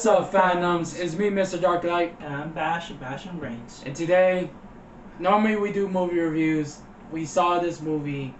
What's up, fandoms? It's me, Mr.Darklight. And I'm Bash and Brains. And today, normally we do movie reviews. We saw this movie.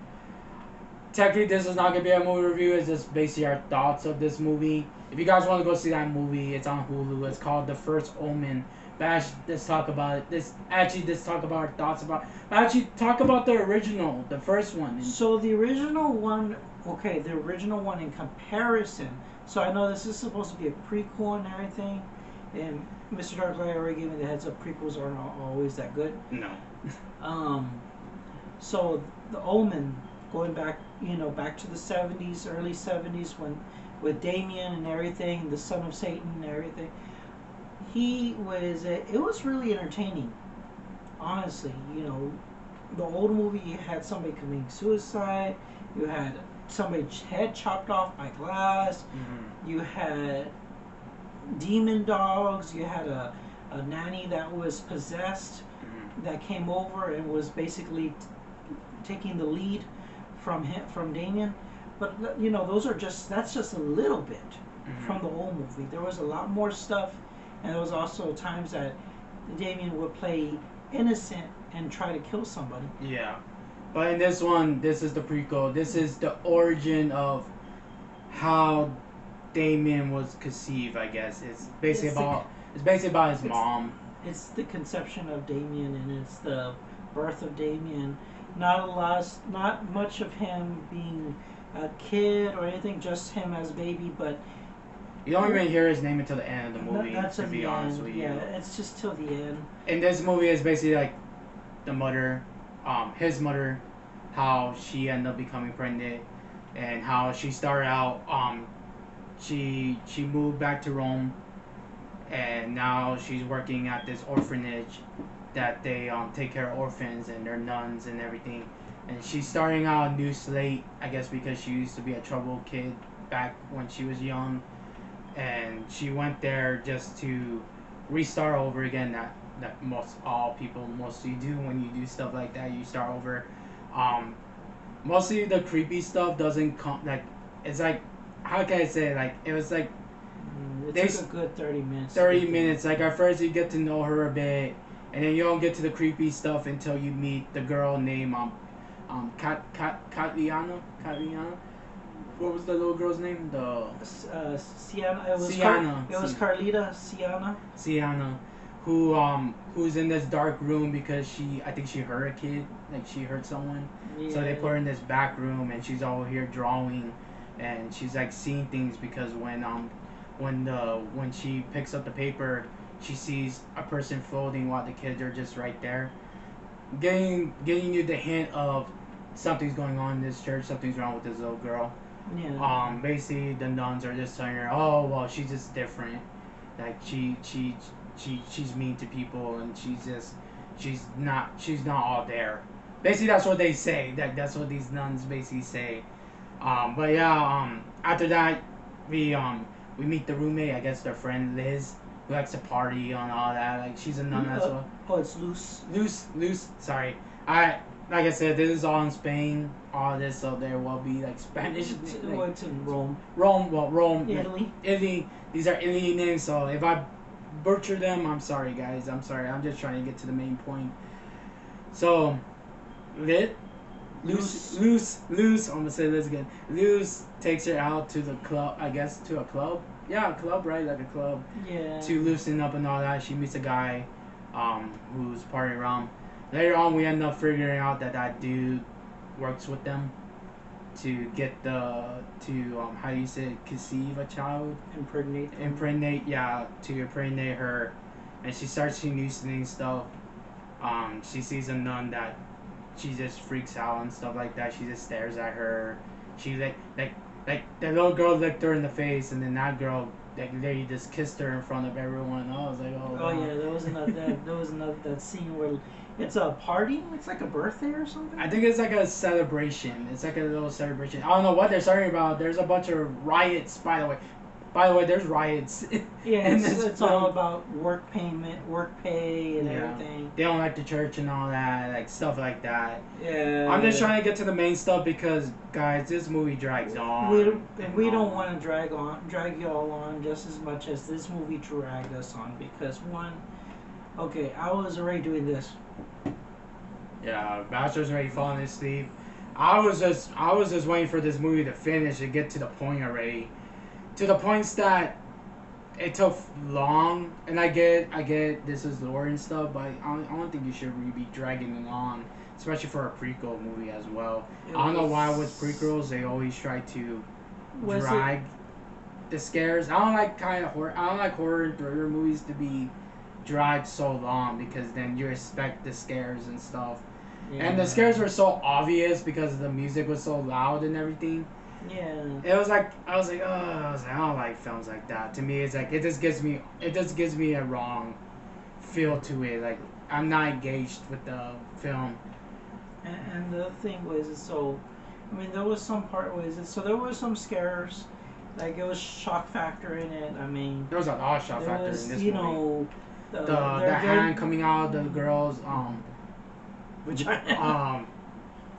Technically, this is not going to be a movie review. It's just basically our thoughts of this movie. If you guys want to go see that movie, it's on Hulu. It's called The First Omen. Bash, let's talk about it. Let's talk about our thoughts about it. Actually, talk about the original, the first one. So the original one, the original one in comparison. So I know this is supposed to be a prequel and everything, and Mr. Darklight already gave me the heads up. Prequels aren't always that good. No. So the Omen, going back, back to the 70s, early 70s, when with Damien and everything, the son of Satan and everything. It was really entertaining, honestly. The old movie, you had somebody committing suicide, you had somebody's head chopped off by glass, you had demon dogs, you had a nanny that was possessed, that came over and was basically taking the lead from Damien. But that's just a little bit from the old movie. There was a lot more stuff. And there was also times that Damien would play innocent and try to kill somebody. Yeah. But in this one, this is the prequel. This is the origin of how Damien was conceived, I guess. It's basically about his mom. It's the conception of Damien, and it's the birth of Damien. Not much of him being a kid or anything, just him as baby, but you don't even hear his name until the end of the movie, to be honest with you. Yeah, it's just till the end. And this movie is basically like the mother, his mother, how she ended up becoming pregnant, and how she started out, she moved back to Rome, and now she's working at this orphanage that they take care of orphans and their nuns and everything. And she's starting out a new slate, I guess, because she used to be a troubled kid back when she was young. And she went there just to restart over again. That all people mostly do when you do stuff like that. You start over. Mostly the creepy stuff doesn't come. It's like, how can I say? It was like it took a good 30 minutes. 30 minutes. Like at first you get to know her a bit, and then you don't get to the creepy stuff until you meet the girl named Catliana. What was the little girl's name? Sienna. It was Sienna. It was Carlita. Sienna. Sienna, who's in this dark room because I think she hurt a kid. Like she hurt someone. Yeah. So they put her in this back room, and she's all here drawing, and she's like seeing things because when she picks up the paper, she sees a person floating while the kids are just right there, getting you the hint of something's going on in this church. Something's wrong with this little girl. Yeah. Basically the nuns are just telling her, oh well, she's just different. Like she's mean to people, and she's not all there. Basically that's what they say. That's what these nuns basically say. But yeah, after that we meet the roommate, I guess their friend Liz, who likes to party and all that. Like she's a nun as well. Oh, it's Luz. Sorry. Like I said, this is all in Spain, all this, so there will be like Spanish. It's in Rome. Rome. Italy. These are Italy names, so if I butcher them, I'm sorry, guys. I'm sorry. I'm just trying to get to the main point. So, Luz. I'm gonna say this again. Luz takes her out to the club. I guess to a club. Yeah, a club, right? Like a club. Yeah. To loosen up and all that. She meets a guy, who's partying around. Later on, we end up figuring out that dude works with them to get how do you say, conceive a child? Impregnate, yeah, to impregnate her. And she starts loosening stuff. She sees a nun that she just freaks out and stuff like that. She just stares at her. She like the little girl licked her in the face, and then that girl they just kissed her in front of everyone. I was like, oh. Oh yeah, there was another that scene where it's a party. It's like a birthday or something. I think it's like a celebration. It's like a little celebration. I don't know what they're talking about. There's a bunch of riots, by the way. By the way, there's riots. Yeah, in it's, this it's film. all about work payment, work pay, and Yeah. everything. They don't like the church and all that, like stuff like that. Yeah. I'm just trying to get to the main stuff because, guys, this movie drags on. We don't want to drag y'all on just as much as this movie dragged us on because one, okay, I was already doing this. Yeah, Bachelor's already falling asleep. I was just waiting for this movie to finish and get to the point already. To the points that it took long, and I get this is lore and stuff, but I don't think you should really be dragging it on, especially for a prequel movie as well. I don't know why with prequels they always try to drag the scares. I don't like horror and thriller movies to be dragged so long because then you expect the scares and stuff. Yeah. And the scares were so obvious because the music was so loud and everything. Yeah. It was like I don't like films like that. To me, it's like it just gives me a wrong feel to it. Like I'm not engaged with the film. And the thing was, so, I mean, there was some part so there was some scares, like it was shock factor in it. I mean, There was a lot of shock there factor was, in this you movie. know, The hand coming out of the girl's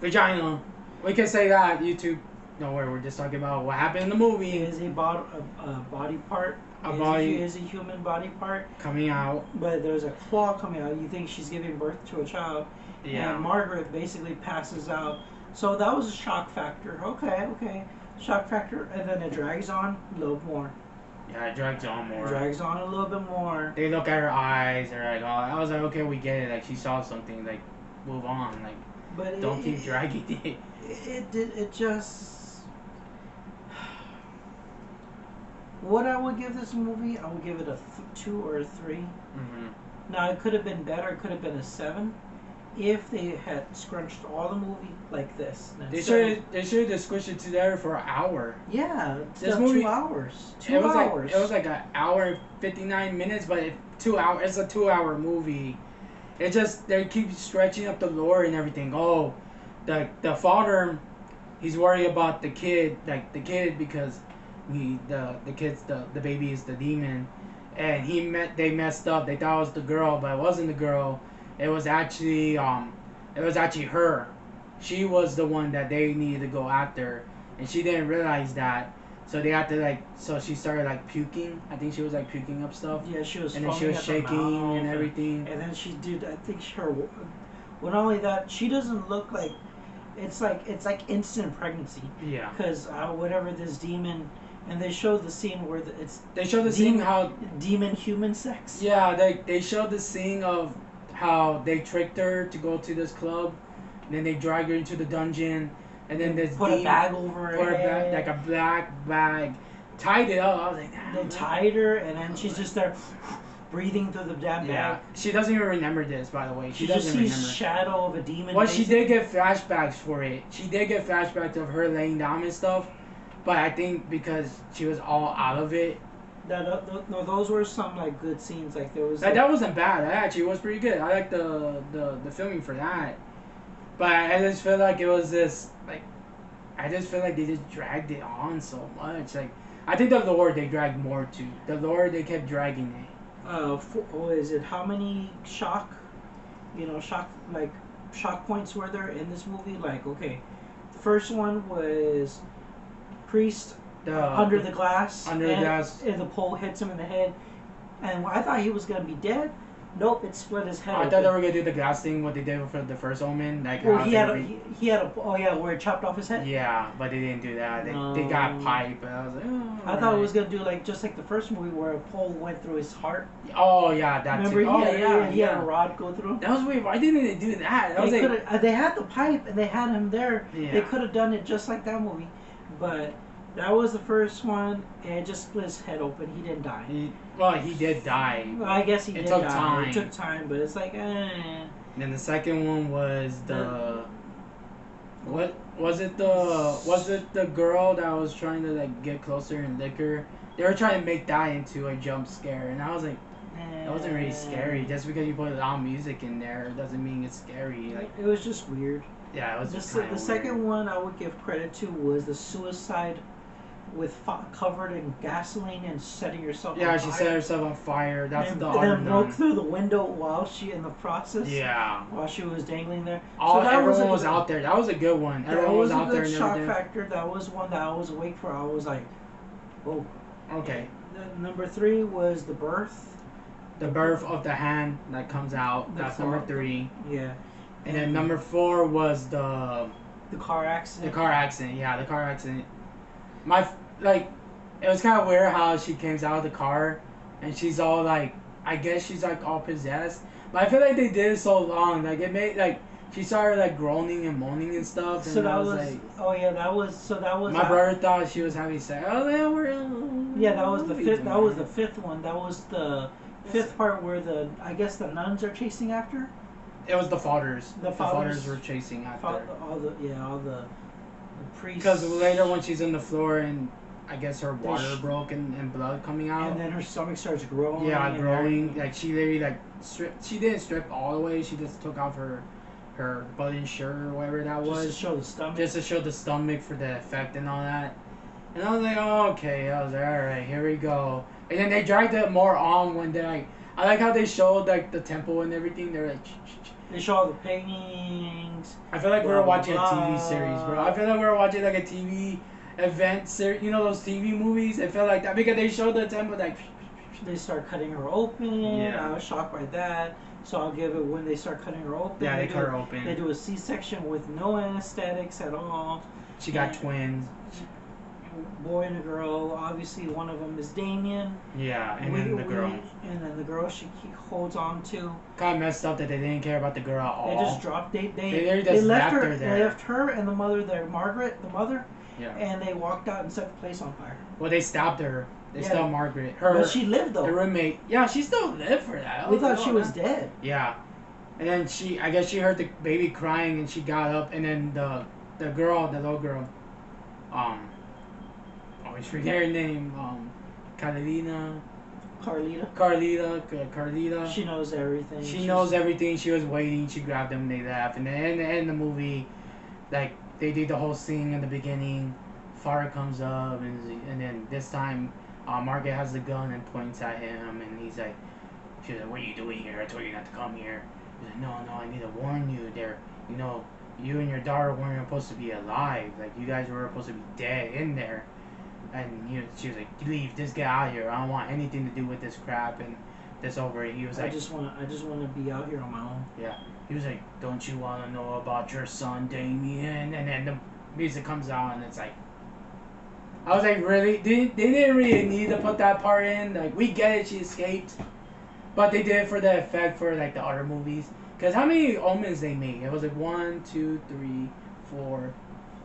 vagina. We can say that YouTube. Don't worry, we're just talking about what happened in the movie. Is a body part. Is a human body part coming out. But there's a claw coming out. You think she's giving birth to a child. Yeah. And Margaret basically passes out. So that was a shock factor. Okay. Shock factor. And then it drags on a little more. Yeah, it drags on more. Drags on a little bit more. They look at her eyes. They're like, oh, I was like, okay, we get it. Like, she saw something. Like, move on. Like, but don't keep dragging it. It just... What I would give this movie, I would give it a 2 or a 3. Mm-hmm. Now, it could have been better. It could have been a 7 if they had scrunched all the movie like this. They should have just squished it together for an hour. Yeah, this movie 2 hours. It was like an hour and 59 minutes, but 2 hours. It's a 2-hour movie. It just they keep stretching up the lore and everything. Oh, the father, he's worried about the kid, because the baby is the demon, and they messed up. They thought it was the girl, but it wasn't the girl. It was actually her. She was the one that they needed to go after, and she didn't realize that. So they had to so she started puking. I think she was puking up stuff. Yeah, she was. And then she was shaking and everything. And then she did. I think her. Well, not only that, she doesn't look like. It's like instant pregnancy. Yeah. Because whatever this demon. And they showed the scene where they showed the scene how demon human sex. Yeah, they showed the scene of how they tricked her to go to this club, and then they drag her into the dungeon, and then this put a bag over her head, like a black bag, tied it up. I was like, they tied her, and then she's just there, breathing through the damn bag. Yeah, she doesn't even remember this, by the way. She doesn't just sees shadow of a demon. Well, she did get flashbacks for it. She did get flashbacks of her laying down and stuff. But I think because she was all out of it. No, those were some good scenes. There was that wasn't bad. That actually was pretty good. I like the filming for that. But I just feel like it was this I just feel like they just dragged it on so much. I think the lore they dragged more too. The lore they kept dragging it. What is it? How many shock points were there in this movie? Okay, the first one was. Priest under the glass. Under the glass. And the pole hits him in the head. And I thought he was going to be dead. Nope, it split his head. I thought they were going to do the glass thing, what they did for the first Omen. Where it chopped off his head? Yeah, but they didn't do that. They got pipe. And I was like, oh. I thought it was going to do just like the first movie where a pole went through his heart. Oh, yeah, that Remember, too. He had a rod go through. That was weird. Why didn't they do that? They had the pipe and they had him there. Yeah. They could have done it just like that movie. But that was the first one, and it just split his head open. He didn't die. He did die. Well, I guess he did die. Time. It took time, but it's And then the second one was what was it? The girl that was trying to get closer and lick her? They were trying to make that into a jump scare, and I was like, that wasn't really scary. Just because you put loud music in there doesn't mean it's scary. It was just weird. Yeah, it was the second one I would give credit to was the suicide covered in gasoline and setting herself Yeah, on she fire. set herself on fire. That's and, the and other then broke nun. through the window while she in the process. Yeah. While she was dangling there. Everyone was out there. That was a good one. Everyone was out there. That was a good shock factor. That was one that I was awake for. I was like, whoa. Okay. Number 3 was the birth. The birth of the hand that comes out. That's number 3. Yeah. And then number 4 was the car accident. The car accident. Yeah, the car accident. It was kind of weird how she came out of the car and she's all like, I guess she's like all possessed. But I feel like they did it so long. Like it made like she started like groaning and moaning and stuff. And so that was like, that was. My brother thought she was having sex. Oh yeah, that was the fifth. That was the 5th one. That was the 5th part where I guess the nuns are chasing after. It was the fathers. The fathers were chasing after. All the priests. Because later when she's on the floor and I guess her water broke and blood coming out. And then her stomach starts growing. Yeah, growing. Like she literally she didn't strip all the way. She just took off her button shirt or whatever that was. Just to show the stomach. Just to show the stomach for the effect and all that. And I was like, oh, okay. I was like, all right, here we go. And then they dragged it more on when they like. I like how they showed like the temple and everything. They're like. They show all the paintings. I feel like we were watching a TV series, bro. I feel like we were watching like a TV event series. You know those TV movies? It felt like that because they showed the temple like. They start cutting her open. Yeah. I was shocked by that. So I'll give it when they start cutting her open. Yeah, they cut her open. They do a C-section with no anesthetics at all. She got twins. Boy and a girl. Obviously, one of them is Damien. Yeah, and then the girl. And then the girl she holds on to. Kind of messed up that they didn't care about the girl at all. They just dropped. They just left her. her there. They left her and the mother there, Margaret, the mother. Yeah. And they walked out and set the place on fire. Well, they stabbed her. They stabbed Margaret. But she lived though. The roommate. Yeah, she still lived for that. We thought she was dead. Yeah. And then I guess she heard the baby crying and she got up and then the little girl, always forget her name, Carlita. She knows everything. She knows everything. She was waiting. She grabbed them. They left. And then in the end of the movie, like they did the whole scene in the beginning. Farah comes up and then this time, Margaret has the gun and points at him and he's like, she's like, what are you doing here? I told you not to come here. He's like, no, I need to warn you. You and your daughter weren't supposed to be alive. Like you guys were supposed to be dead in there. And she was like, leave, just get out of here. I don't want anything to do with this crap and this over. He was like, I just want to be out here on my own. Yeah. He was like, don't you want to know about your son, Damien? And then the music comes out and it's like, I was like, really? They didn't really need to put that part in. Like, we get it, she escaped. But they did it for the effect for like the other movies. Because how many Omens they made? It was like 1, 2, 3, 4.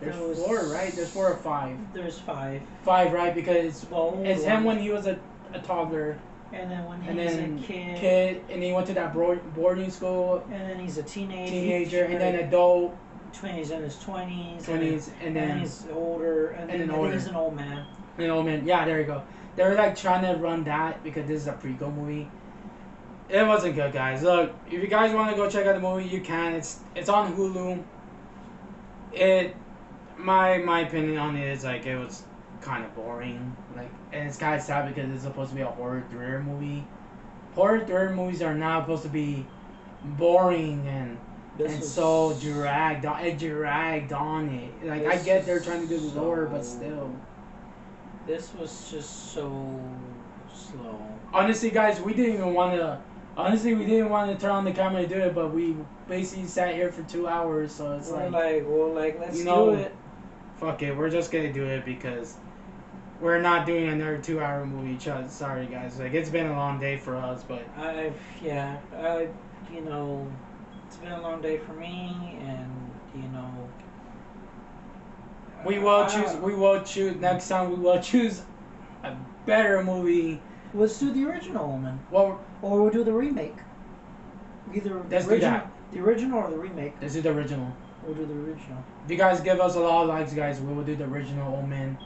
There's 4, right? There's 4 or 5. There's 5. 5, right? Because it's him when he was a toddler. And then when he's a kid. And he went to that boarding school. And then he's a teenager. And then adult. He's in his 20s. And then he's older. And then older. He's an old man. An old man. Yeah, there you go. They were like trying to run that because this is a prequel movie. It wasn't good, guys. Look, if you guys want to go check out the movie, you can. It's on Hulu. My opinion on it is like it was kind of boring. Like, and it's kind of sad because it's supposed to be a horror thriller movie. Horror thriller movies are not supposed to be boring and so dragged on. It dragged on it. Like I get they're trying to do the lore, but still. This was just so slow. Honestly, guys, we didn't want to turn on the camera to do it, but we basically sat here for 2 hours, so it's let's do it. Fuck it, we're just gonna do it because we're not doing another 2-hour movie. Sorry, guys. Like it's been a long day for us, but it's been a long day for me, and we will choose next time. We will choose a better movie. Let's do the original Omen. Well, or we'll do the remake. Either the original or the remake. Let's do the original. We'll do the original. If you guys give us a lot of likes, guys, we will do the original Omen.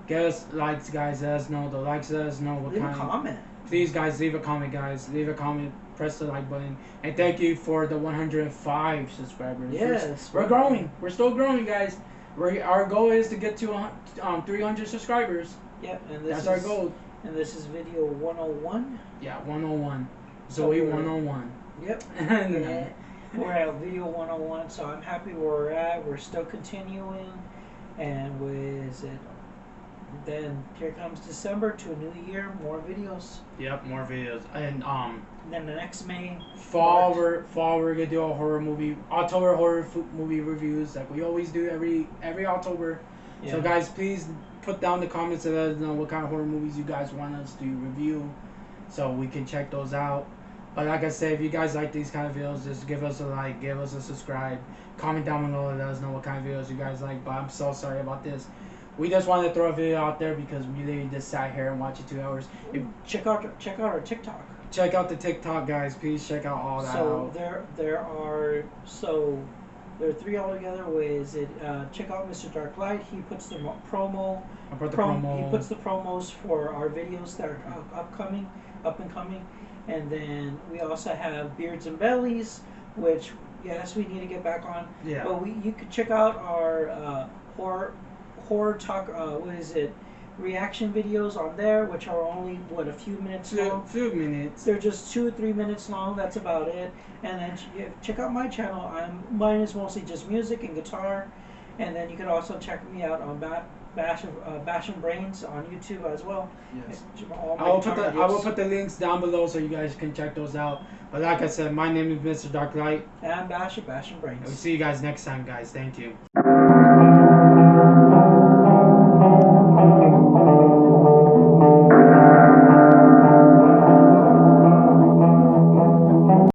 Give us likes, guys. Let us know. Let us know what leave a comment. Please, guys, leave a comment, guys. Leave a comment. Press the like button. And thank you for the 105 subscribers. Yes. We're growing. We're still growing, guys. Our goal is to get to 300 subscribers. Yep, and That's our goal. And this is video 101. Yeah, 101. So Zoe 101. Yep. Yeah. We're at video 101, so I'm happy where we're at. We're still continuing, and then here comes December to a new year, more videos. Yep, more videos, and then the next May. Fall we're gonna do a horror movie, October horror movie reviews like we always do every October. Yeah. So guys, please put down the comments and let us know what kind of horror movies you guys want us to review, so we can check those out. But like I said, if you guys like these kind of videos, just give us a like, give us a subscribe, comment down below and let us know what kind of videos you guys like. But I'm so sorry about this. We just wanted to throw a video out there because we literally just sat here and watched it 2 hours. Check out our TikTok. Check out the TikTok, guys. Please check out all that. So there are 3 altogether. Check out Mr.Darklight. He puts the promo. He puts the promos for our videos that are up and coming. And then we also have Beards&Bellies, which yes, we need to get back on. Yeah. But you could check out our horror talk. Reaction videos on there, which are only a few minutes long. Few minutes. They're just 2 or 3 minutes long. That's about it. And then check out my channel. Mine is mostly just music and guitar. And then you can also check me out on Bash and Brains on YouTube as well. Yes. I will put the links down below so you guys can check those out. But like I said, my name is Mr. Darklight. And I'm Bash and Brains. We'll see you guys next time, guys. Thank you.